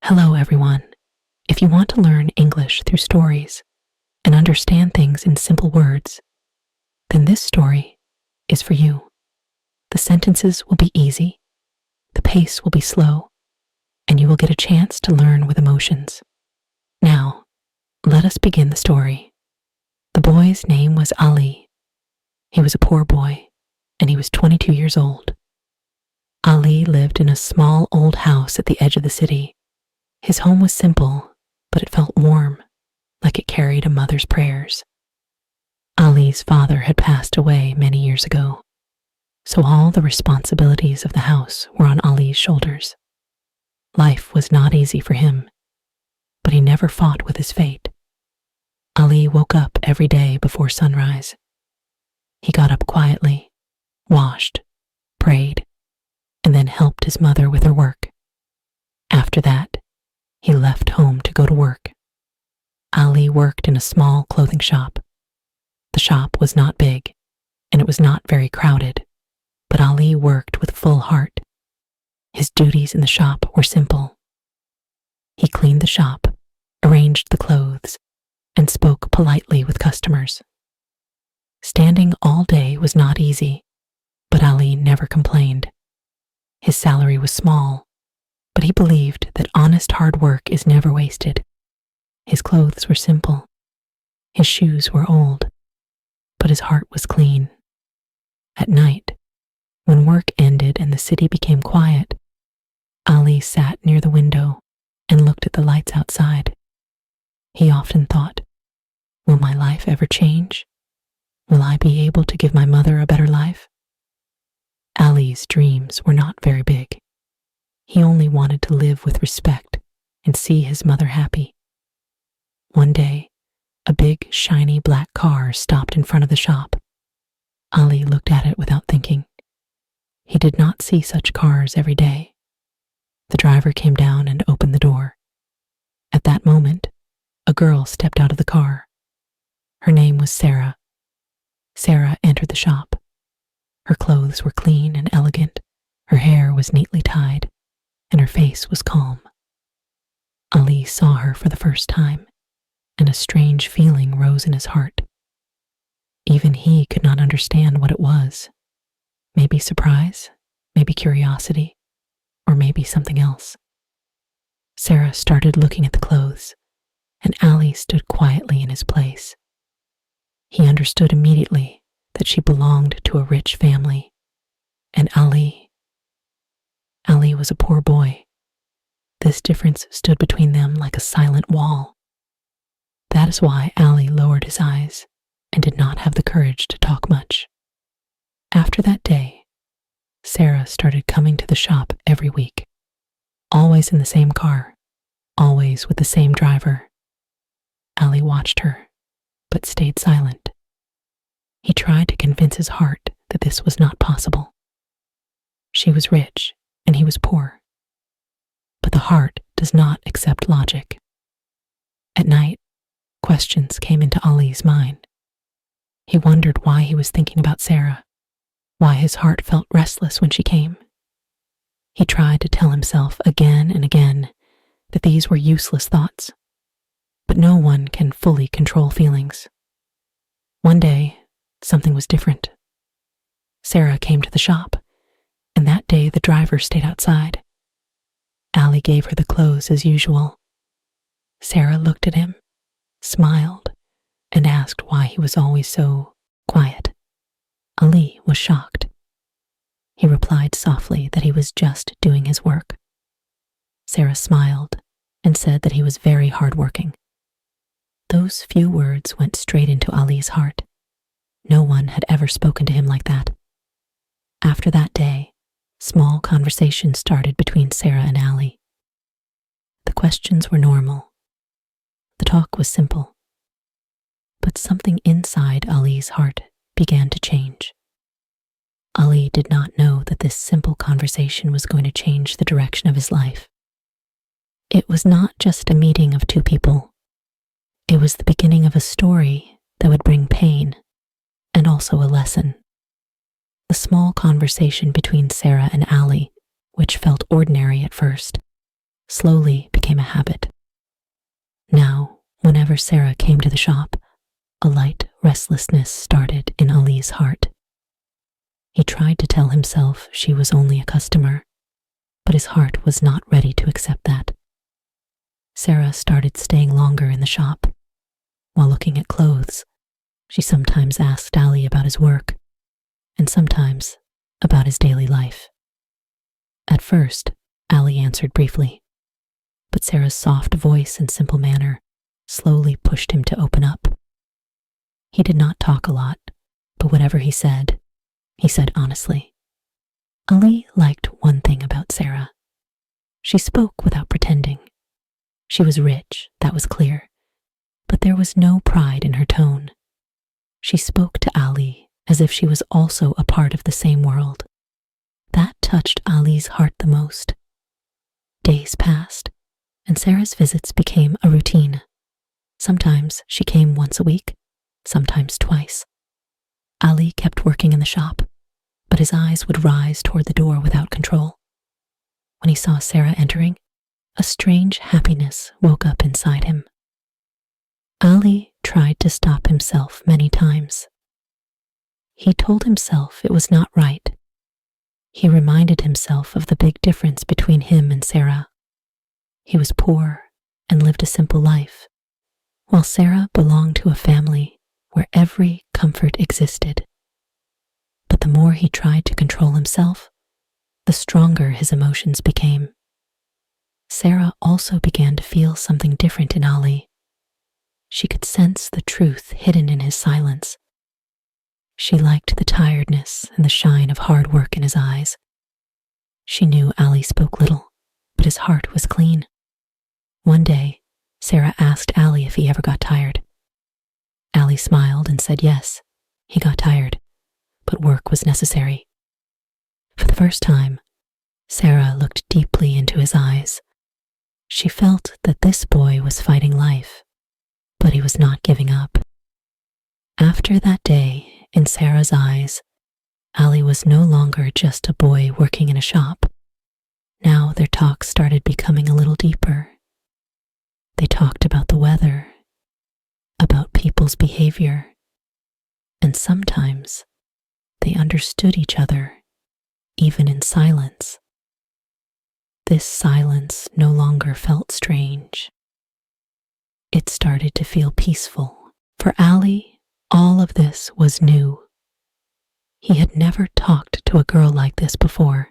Hello, everyone. If you want to learn English through stories and understand things in simple words, then this story is for you. The sentences will be easy, the pace will be slow, and you will get a chance to learn with emotions. Now, let us begin the story. The boy's name was Ali. He was a poor boy, and he was 22 years old. Ali lived in a small old house at the edge of the city. His home was simple, but it felt warm, like it carried a mother's prayers. Ali's father had passed away many years ago, so all the responsibilities of the house were on Ali's shoulders. Life was not easy for him, but he never fought with his fate. Ali woke up every day before sunrise. He got up quietly, washed, prayed, and then helped his mother with her work. After that, he left home to go to work. Ali worked in a small clothing shop. The shop was not big, and it was not very crowded, but Ali worked with full heart. His duties in the shop were simple. He cleaned the shop, arranged the clothes, and spoke politely with customers. Standing all day was not easy, but Ali never complained. His salary was small, but he believed that honest hard work is never wasted. His clothes were simple. His shoes were old, but his heart was clean. At night, when work ended and the city became quiet, Ali sat near the window and looked at the lights outside. He often thought, will my life ever change? Will I be able to give my mother a better life? Ali's dreams were not very big. He only wanted to live with respect and see his mother happy. One day, a big, shiny black car stopped in front of the shop. Ali looked at it without thinking. He did not see such cars every day. The driver came down and opened the door. At that moment, a girl stepped out of the car. Her name was Sarah. Sarah entered the shop. Her clothes were clean and elegant. Her hair was neatly tied, and her face was calm. Ali saw her for the first time, and a strange feeling rose in his heart. Even he could not understand what it was. Maybe surprise, maybe curiosity, or maybe something else. Sarah started looking at the clothes, and Ali stood quietly in his place. He understood immediately that she belonged to a rich family, and Ali was a poor boy. This difference stood between them like a silent wall. That is why Ali lowered his eyes and did not have the courage to talk much. After that day, Sarah started coming to the shop every week, always in the same car, always with the same driver. Ali watched her, but stayed silent. He tried to convince his heart that this was not possible. She was rich, and he was poor. But the heart does not accept logic. At night, questions came into Ali's mind. He wondered why he was thinking about Sarah, why his heart felt restless when she came. He tried to tell himself again and again that these were useless thoughts, but no one can fully control feelings. One day, something was different. Sarah came to the shop, and that day the driver stayed outside. Ali gave her the clothes as usual. Sarah looked at him, smiled, and asked why he was always so quiet. Ali was shocked. He replied softly that he was just doing his work. Sarah smiled and said that he was very hardworking. Those few words went straight into Ali's heart. No one had ever spoken to him like that. After that day, small conversations started between Sarah and Ali. The questions were normal. The talk was simple. But something inside Ali's heart began to change. Ali did not know that this simple conversation was going to change the direction of his life. It was not just a meeting of two people. It was the beginning of a story that would bring pain and also a lesson. The small conversation between Sarah and Ali, which felt ordinary at first, slowly became a habit. Now, whenever Sarah came to the shop, a light restlessness started in Ali's heart. He tried to tell himself she was only a customer, but his heart was not ready to accept that. Sarah started staying longer in the shop. While looking at clothes, she sometimes asked Ali about his work, and sometimes about his daily life. At first, Ali answered briefly, but Sarah's soft voice and simple manner slowly pushed him to open up. He did not talk a lot, but whatever he said honestly. Ali liked one thing about Sarah. She spoke without pretending. She was rich, that was clear, but there was no pride in her tone. She spoke to Ali as if she was also a part of the same world. That touched Ali's heart the most. Days passed, and Sarah's visits became a routine. Sometimes she came once a week, sometimes twice. Ali kept working in the shop, but his eyes would rise toward the door without control. When he saw Sarah entering, a strange happiness woke up inside him. Ali tried to stop himself many times. He told himself it was not right. He reminded himself of the big difference between him and Sarah. He was poor and lived a simple life, while Sarah belonged to a family where every comfort existed. But the more he tried to control himself, the stronger his emotions became. Sarah also began to feel something different in Ali. She could sense the truth hidden in his silence. She liked the tiredness and the shine of hard work in his eyes. She knew Ali spoke little, but his heart was clean. One day, Sarah asked Ali if he ever got tired. Ali smiled and said yes, he got tired, but work was necessary. For the first time, Sarah looked deeply into his eyes. She felt that this boy was fighting life, but he was not giving up. After that day, in Sarah's eyes, Ali was no longer just a boy working in a shop. Now their talk started becoming a little deeper. They talked about the weather, about people's behavior, and sometimes they understood each other, even in silence. This silence no longer felt strange. It started to feel peaceful. For Ali, all of this was new. He had never talked to a girl like this before.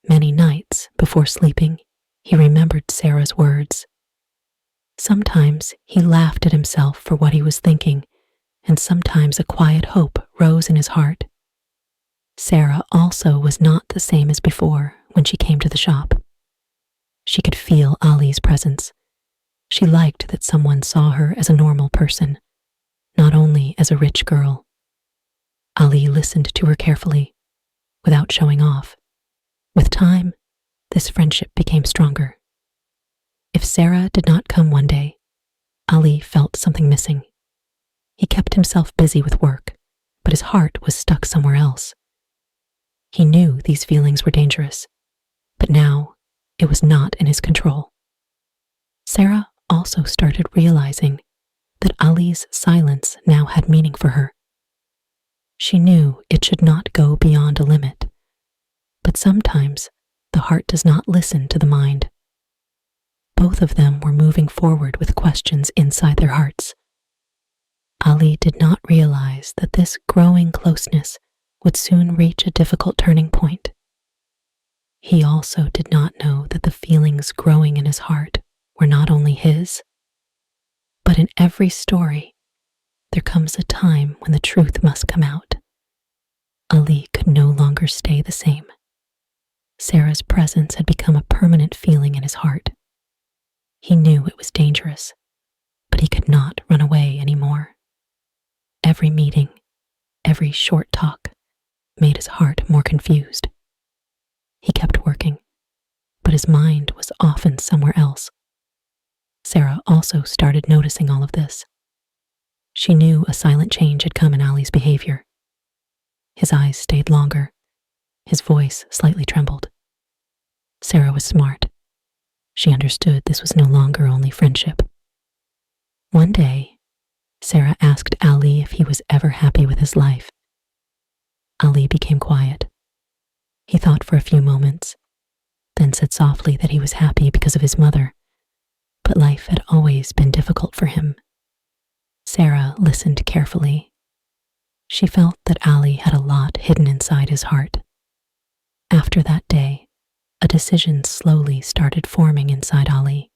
Many nights before sleeping, he remembered Sarah's words. Sometimes he laughed at himself for what he was thinking, and sometimes a quiet hope rose in his heart. Sarah also was not the same as before when she came to the shop. She could feel Ali's presence. She liked that someone saw her as a normal person, not only as a rich girl. Ali listened to her carefully, without showing off. With time, this friendship became stronger. If Sarah did not come one day, Ali felt something missing. He kept himself busy with work, but his heart was stuck somewhere else. He knew these feelings were dangerous, but now it was not in his control. Sarah also started realizing that Ali's silence now had meaning for her. She knew it should not go beyond a limit, but sometimes the heart does not listen to the mind. Both of them were moving forward with questions inside their hearts. Ali did not realize that this growing closeness would soon reach a difficult turning point. He also did not know that the feelings growing in his heart were not only his, but in every story, there comes a time when the truth must come out. Ali could no longer stay the same. Sarah's presence had become a permanent feeling in his heart. He knew it was dangerous, but he could not run away anymore. Every meeting, every short talk, made his heart more confused. He kept working, but his mind was often somewhere else. Sarah also started noticing all of this. She knew a silent change had come in Ali's behavior. His eyes stayed longer. His voice slightly trembled. Sarah was smart. she understood this was no longer only friendship. One day, Sarah asked Ali if he was ever happy with his life. Ali became quiet. He thought for a few moments, then said softly that he was happy because of his mother, but life had always been difficult for him. Sarah listened carefully. She felt that Ali had a lot hidden inside his heart. After that day, a decision slowly started forming inside Ali.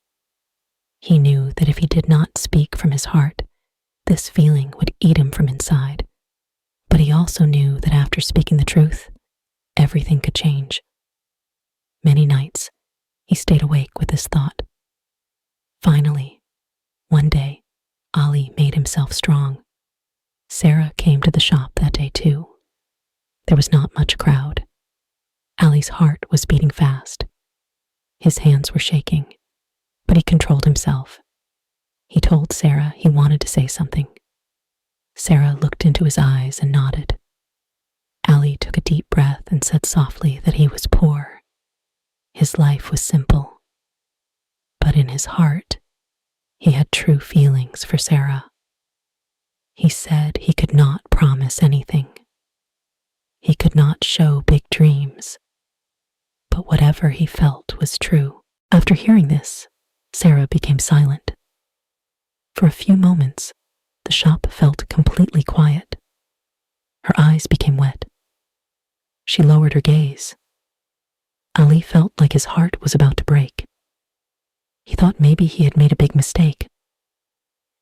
He knew that if he did not speak from his heart, this feeling would eat him from inside. But he also knew that after speaking the truth, everything could change. Many nights, he stayed awake with this thought. Finally, one day, Ali made himself strong. Sarah came to the shop that day too. There was not much crowd. Ali's heart was beating fast. His hands were shaking, but he controlled himself. He told Sarah he wanted to say something. Sarah looked into his eyes and nodded. Ali took a deep breath and said softly that he was poor. His life was simple. But in his heart, he had true feelings for Sarah. He said he could not promise anything. He could not show big dreams. But whatever he felt was true. After hearing this, Sarah became silent. For a few moments, the shop felt completely quiet. Her eyes became wet. She lowered her gaze. Ali felt like his heart was about to break. He thought maybe he had made a big mistake.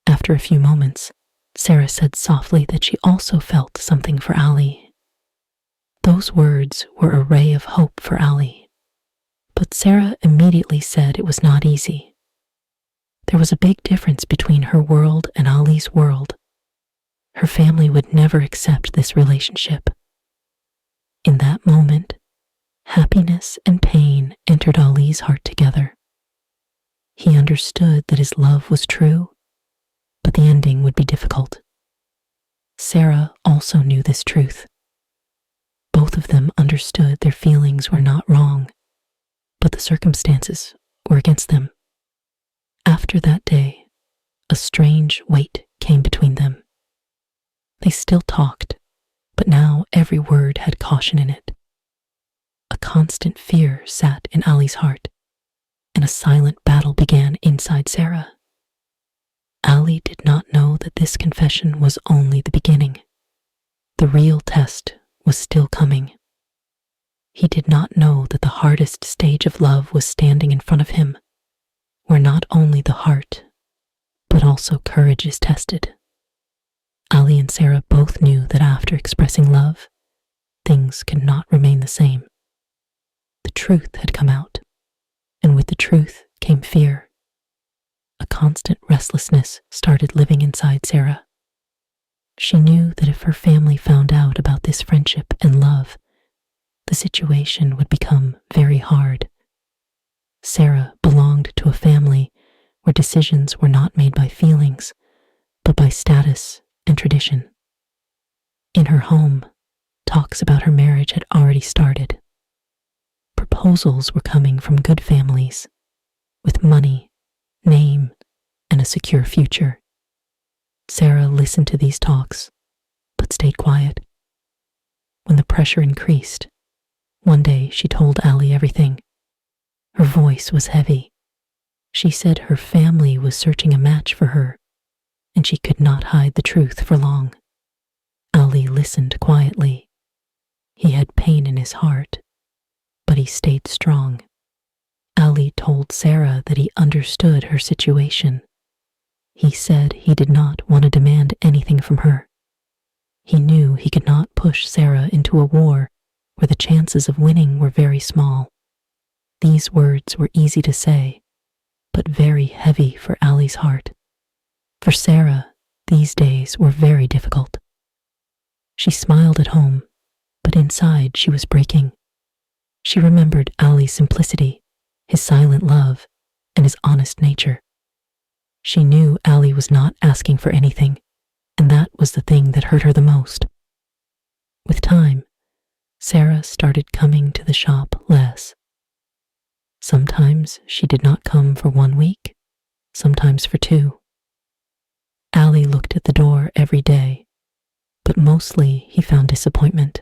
After a few moments, Sarah said softly that she also felt something for Ali. Those words were a ray of hope for Ali. But Sarah immediately said it was not easy. There was a big difference between her world and Ali's world. Her family would never accept this relationship. In that moment, happiness and pain entered Ali's heart together. He understood that his love was true, but the ending would be difficult. Sarah also knew this truth. Both of them understood their feelings were not wrong, but the circumstances were against them. After that day, a strange weight came between them. They still talked, but now every word had caution in it. A constant fear sat in Ali's heart, and a silent battle began inside Sarah. Ali did not know that this confession was only the beginning. The real test was still coming. He did not know that the hardest stage of love was standing in front of him, where not only the heart, but also courage is tested. Ali and Sarah both knew that after expressing love, things could not remain the same. The truth had come out, and with the truth came fear. A constant restlessness started living inside Sarah. She knew that if her family found out about this friendship and love, the situation would become very hard. Sarah belonged to a family where decisions were not made by feelings, but by status and tradition. In her home, talks about her marriage had already started. Proposals were coming from good families, with money, name, and a secure future. Sarah listened to these talks, but stayed quiet. When the pressure increased, one day she told Ali everything. Her voice was heavy. She said her family was searching a match for her, and she could not hide the truth for long. Ali listened quietly. He had pain in his heart, but he stayed strong. Ali told Sarah that he understood her situation. He said he did not want to demand anything from her. He knew he could not push Sarah into a war where the chances of winning were very small. These words were easy to say, but very heavy for Ali's heart. For Sarah, these days were very difficult. She smiled at home, but inside she was breaking. She remembered Ali's simplicity, his silent love, and his honest nature. She knew Ali was not asking for anything, and that was the thing that hurt her the most. With time, Sarah started coming to the shop less. Sometimes she did not come for 1 week, sometimes for 2. Ali looked at the door every day, but mostly he found disappointment.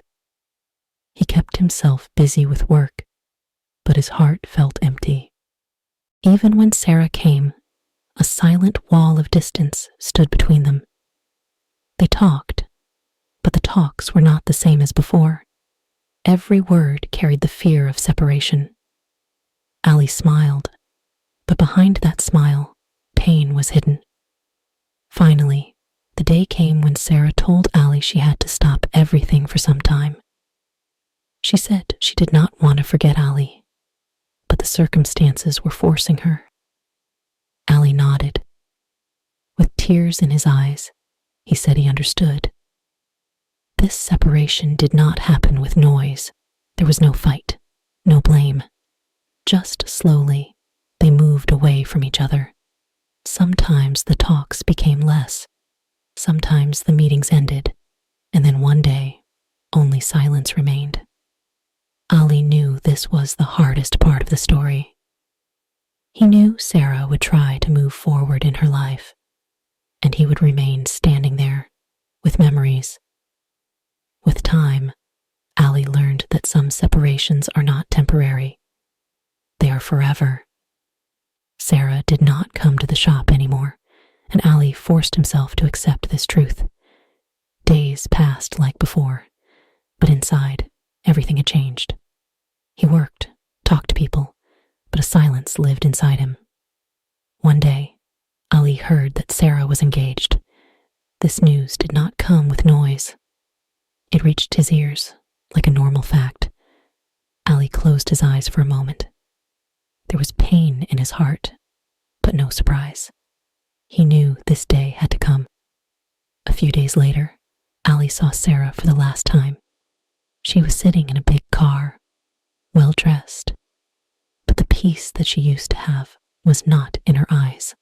He kept himself busy with work, but his heart felt empty. Even when Sarah came, a silent wall of distance stood between them. They talked, but the talks were not the same as before. Every word carried the fear of separation. Ali smiled, but behind that smile, pain was hidden. Finally, the day came when Sarah told Ali she had to stop everything for some time. She said she did not want to forget Ali, but the circumstances were forcing her. Ali nodded. With tears in his eyes, he said he understood. This separation did not happen with noise. There was no fight, no blame. Just slowly, they moved away from each other. Sometimes the talks became less. Sometimes the meetings ended, and then one day, only silence remained. Ali knew this was the hardest part of the story. He knew Sarah would try to move forward in her life, and he would remain standing there with memories. With time, Ali learned that some separations are not temporary. They are forever. Sarah did not come to the shop anymore, and Ali forced himself to accept this truth. Days passed like before, but inside, everything had changed. He worked, talked to people, but a silence lived inside him. One day, Ali heard that Sarah was engaged. This news did not come with noise. It reached his ears like a normal fact. Ali closed his eyes for a moment. There was pain in his heart, but no surprise. He knew this day had to come. A few days later, Ali saw Sarah for the last time. She was sitting in a big car, well dressed, but the peace that she used to have was not in her eyes.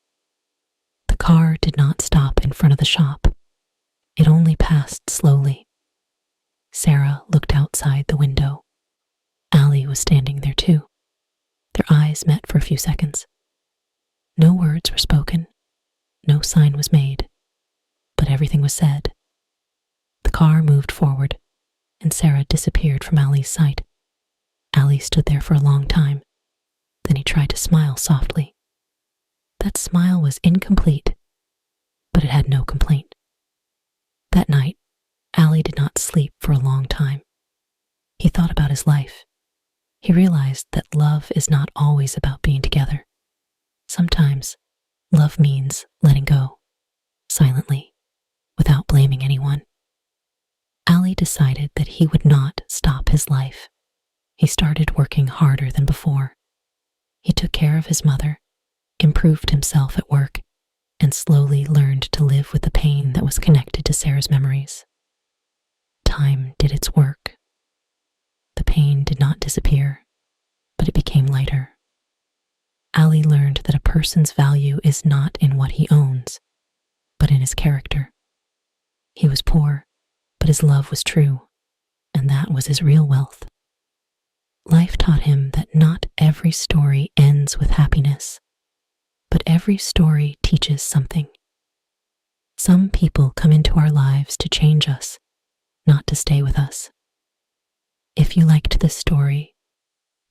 The car did not stop in front of the shop. It only passed slowly. Sarah looked outside the window. Ali was standing there too. Their eyes met for a few seconds. No words were spoken. No sign was made, but everything was said. The car moved forward, and Sarah disappeared from Ali's sight. Ali stood there for a long time. Then he tried to smile softly. That smile was incomplete, but it had no complaint. That night, Ali did not sleep for a long time. He thought about his life. He realized that love is not always about being together. Sometimes, love means letting go, silently, without blaming anyone. Ali decided that he would not stop his life. He started working harder than before. He took care of his mother, improved himself at work, and slowly learned to live with the pain that was connected to Sarah's memories. Time did its work. The pain did not disappear, but it became lighter. Ali learned that a person's value is not in what he owns, but in his character. He was poor, but his love was true, and that was his real wealth. Life taught him that not every story ends with happiness, but every story teaches something. Some people come into our lives to change us, not to stay with us. If you liked this story,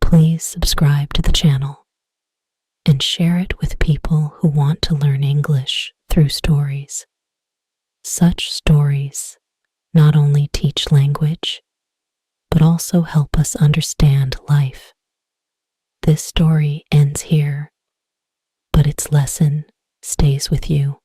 please subscribe to the channel and share it with people who want to learn English through stories. Such stories not only teach language, but also help us understand life. This story ends here, but its lesson stays with you.